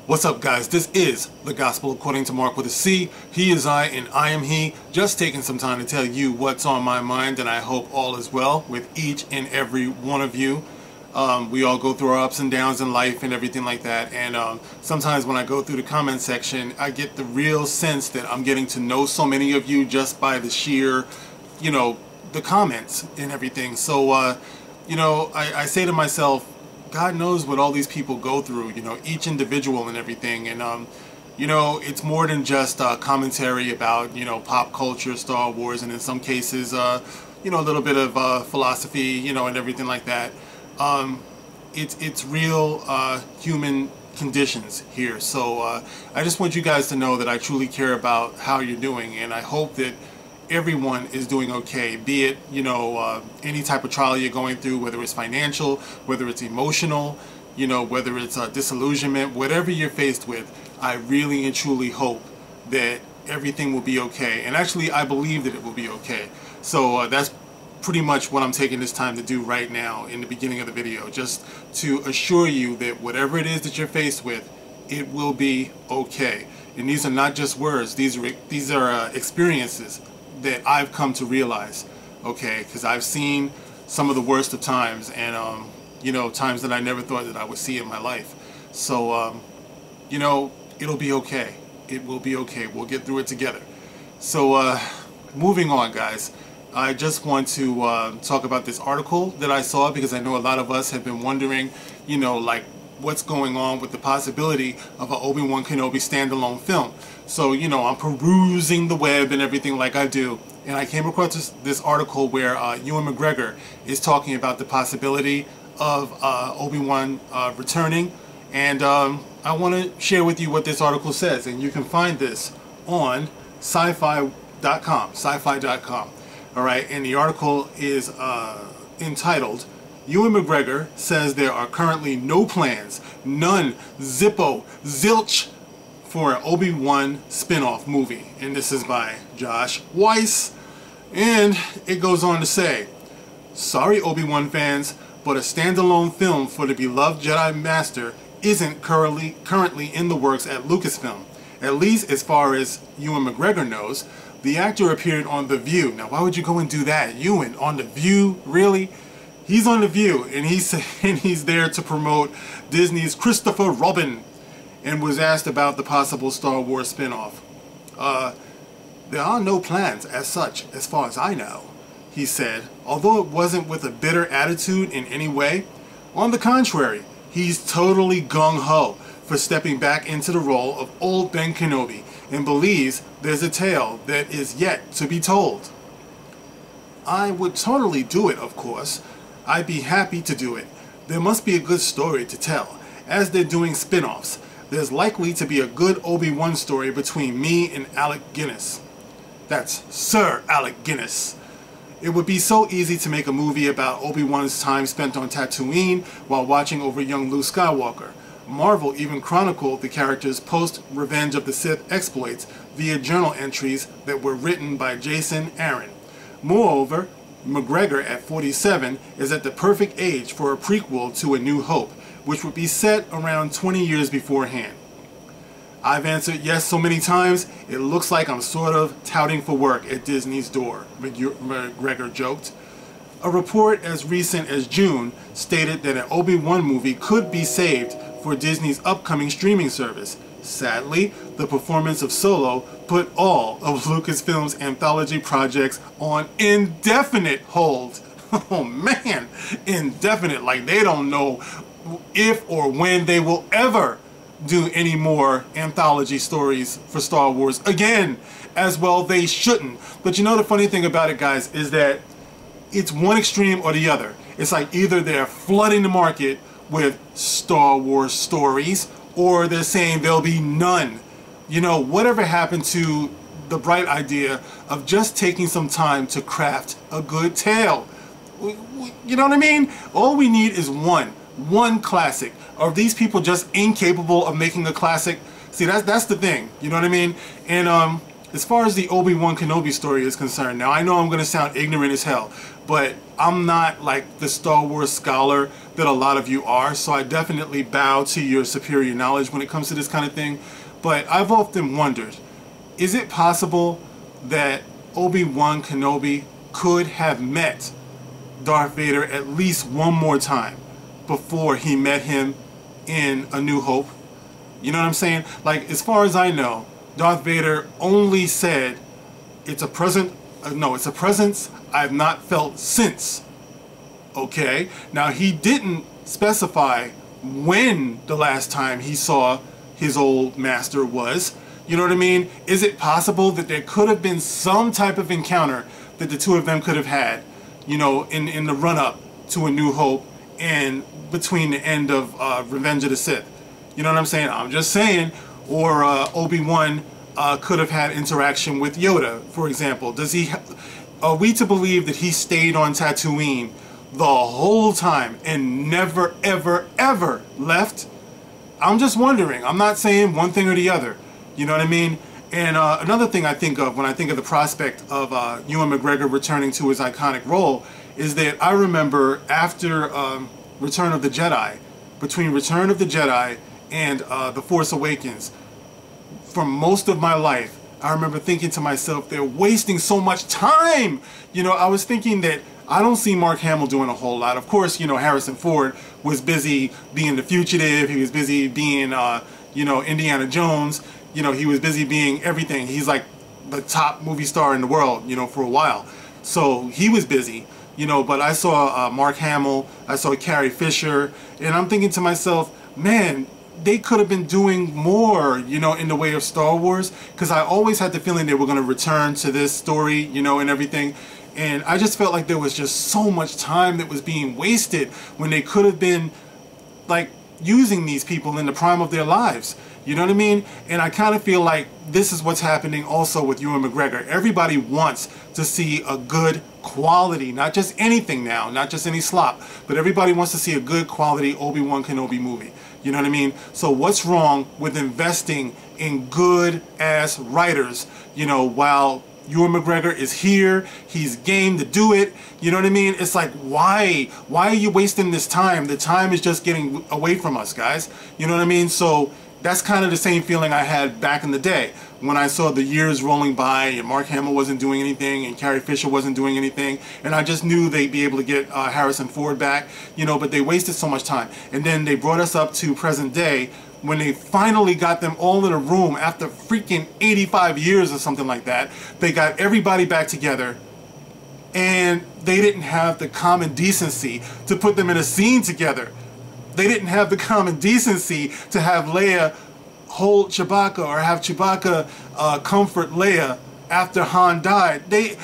What's up, guys? This is the Gospel According to Mark with a C. He is I and I am he. Just taking some time to tell you what's on my mind, and I hope all is well with each and every one of you. We all go through our ups and downs in life and everything like that, and sometimes when I go through the comment section, I get the real sense that I'm getting to know so many of you just by the sheer, the comments and everything. So, I say to myself, God knows what all these people go through, each individual and everything. And, it's more than just commentary about, pop culture, Star Wars, and in some cases, a little bit of philosophy, and everything like that. It's real human conditions here. So I just want you guys to know that I truly care about how you're doing, and I hope that everyone is doing okay, be it any type of trial you're going through, whether it's financial, whether it's emotional, whether it's disillusionment, whatever you're faced with. I really and truly hope that everything will be okay, and actually I believe that it will be okay. So that's pretty much what I'm taking this time to do right now in the beginning of the video, just to assure you that whatever it is that you're faced with, it will be okay. And these are not just words, these are experiences that I've come to realize, okay, because I've seen some of the worst of times, and times that I never thought that I would see in my life. So it'll be okay. It will be okay. We'll get through it together. So moving on, guys, I just want to talk about this article that I saw, because I know a lot of us have been wondering, like, what's going on with the possibility of an Obi-Wan Kenobi standalone film. So, I'm perusing the web and everything like I do, and I came across this article where Ewan McGregor is talking about the possibility of Obi-Wan returning, and I want to share with you what this article says, and you can find this on sci-fi.com, alright, and the article is entitled, Ewan McGregor says there are currently no plans, none, zippo, zilch, for an Obi-Wan spin-off movie. And this is by Josh Weiss. And it goes on to say, sorry Obi-Wan fans, but a standalone film for the beloved Jedi Master isn't currently in the works at Lucasfilm. At least as far as Ewan McGregor knows. The actor appeared on The View. Now why would you go and do that? Ewan on The View? Really? He's on The View, and he's there to promote Disney's Christopher Robin, and was asked about the possible Star Wars spin-off. There are no plans as such, as far as I know, he said, although it wasn't with a bitter attitude in any way. On the contrary, he's totally gung-ho for stepping back into the role of old Ben Kenobi, and believes there's a tale that is yet to be told. I would totally do it, of course. I'd be happy to do it. There must be a good story to tell. As they're doing spin-offs, there's likely to be a good Obi-Wan story between me and Alec Guinness. That's Sir Alec Guinness. It would be so easy to make a movie about Obi-Wan's time spent on Tatooine while watching over young Luke Skywalker. Marvel even chronicled the character's post-Revenge of the Sith exploits via journal entries that were written by Jason Aaron. Moreover, McGregor at 47 is at the perfect age for a prequel to A New Hope, which would be set around 20 years beforehand. I've answered yes so many times, it looks like I'm sort of touting for work at Disney's door, McGregor joked. A report as recent as June stated that an Obi-Wan movie could be saved for Disney's upcoming streaming service. Sadly, the performance of Solo put all of Lucasfilm's anthology projects on indefinite hold. Oh man, indefinite, like they don't know if or when they will ever do any more anthology stories for Star Wars again. As well, they shouldn't. But the funny thing about it, guys, is that it's one extreme or the other. It's like either they're flooding the market with Star Wars stories, or they're saying there'll be none. Whatever happened to the bright idea of just taking some time to craft a good tale? You know what I mean? All we need is one classic. Are these people just incapable of making a classic? See, that's the thing. You know what I mean? And as far as the Obi-Wan Kenobi story is concerned, now I know I'm going to sound ignorant as hell, but I'm not like the Star Wars scholar that a lot of you are, so I definitely bow to your superior knowledge when it comes to this kind of thing. But I've often wondered, is it possible that Obi-Wan Kenobi could have met Darth Vader at least one more time before he met him in A New Hope? You know what I'm saying? Like, as far as I know, Darth Vader only said, it's a present, it's a presence I've not felt since. Okay, now he didn't specify when the last time he saw his old master was. You know what I mean? Is it possible that there could have been some type of encounter that the two of them could have had, you know, in the run-up to A New Hope and between the end of Revenge of the Sith? You know what I'm saying? I'm just saying. Or Obi-Wan could have had interaction with Yoda, for example. Are we to believe that he stayed on Tatooine the whole time and never, ever, ever left? I'm just wondering. I'm not saying one thing or the other. You know what I mean? And another thing I think of when I think of the prospect of Ewan McGregor returning to his iconic role is that I remember after Return of the Jedi, between Return of the Jedi and The Force Awakens, for most of my life, I remember thinking to myself, they're wasting so much time. You know, I was thinking that I don't see Mark Hamill doing a whole lot. Of course, you know, Harrison Ford was busy being the fugitive. He was busy being, you know, Indiana Jones. You know, he was busy being everything. He's like the top movie star in the world, you know, for a while. So he was busy, you know, but I saw Mark Hamill, I saw Carrie Fisher, and I'm thinking to myself, man, they could have been doing more, you know, in the way of Star Wars, because I always had the feeling they were going to return to this story, you know, and everything. And I just felt like there was just so much time that was being wasted when they could have been, like, using these people in the prime of their lives. You know what I mean? And I kind of feel like this is what's happening also with Ewan McGregor. Everybody wants to see a good quality, not just anything now, not just any slop, but everybody wants to see a good quality Obi-Wan Kenobi movie. You know what I mean? So what's wrong with investing in good ass writers, you know, while Ewan McGregor is here, he's game to do it. You know what I mean? It's like, why are you wasting this time? The time is just getting away from us, guys. You know what I mean? So that's kind of the same feeling I had back in the day when I saw the years rolling by and Mark Hamill wasn't doing anything and Carrie Fisher wasn't doing anything, and I just knew they'd be able to get Harrison Ford back, you know, but they wasted so much time. And then they brought us up to present day when they finally got them all in a room after freaking 85 years or something like that. They got everybody back together and they didn't have the common decency to put them in a scene together. They didn't have the common decency to have Leia hold Chewbacca or have Chewbacca comfort Leia after Han died. They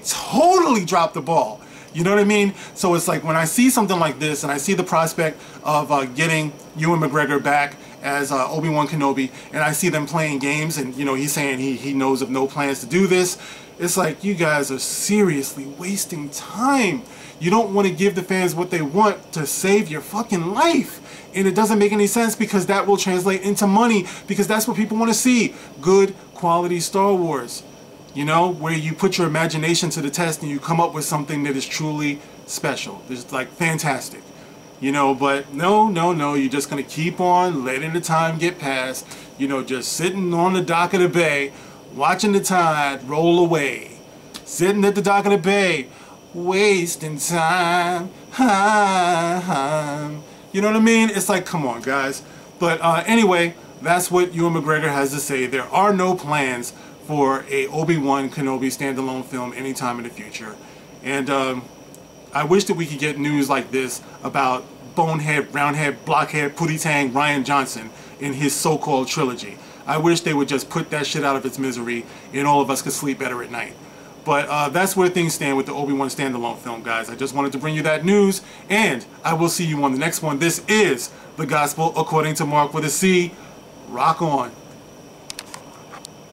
totally dropped the ball. You know what I mean? So it's like when I see something like this and I see the prospect of getting Ewan McGregor back as Obi-Wan Kenobi, and I see them playing games, and you know, he's saying he knows of no plans to do this. It's like, you guys are seriously wasting time. You don't want to give the fans what they want to save your fucking life. And it doesn't make any sense, because that will translate into money, because that's what people want to see. Good quality Star Wars. You know, where you put your imagination to the test and you come up with something that is truly special. It's like fantastic. You know, but no, you're just going to keep on letting the time get past. You know, just sitting on the dock of the bay, watching the tide roll away. Sitting at the dock of the bay, wasting time. You know what I mean? It's like, come on, guys. But anyway, that's what Ewan McGregor has to say. There are no plans for a Obi-Wan Kenobi standalone film anytime in the future. And I wish that we could get news like this about bonehead, roundhead, blockhead, pootie-tang Rian Johnson in his so-called trilogy. I wish they would just put that shit out of its misery and all of us could sleep better at night. But that's where things stand with the Obi-Wan standalone film, guys. I just wanted to bring you that news, and I will see you on the next one. This is The Gospel According to Mark with a C. Rock on.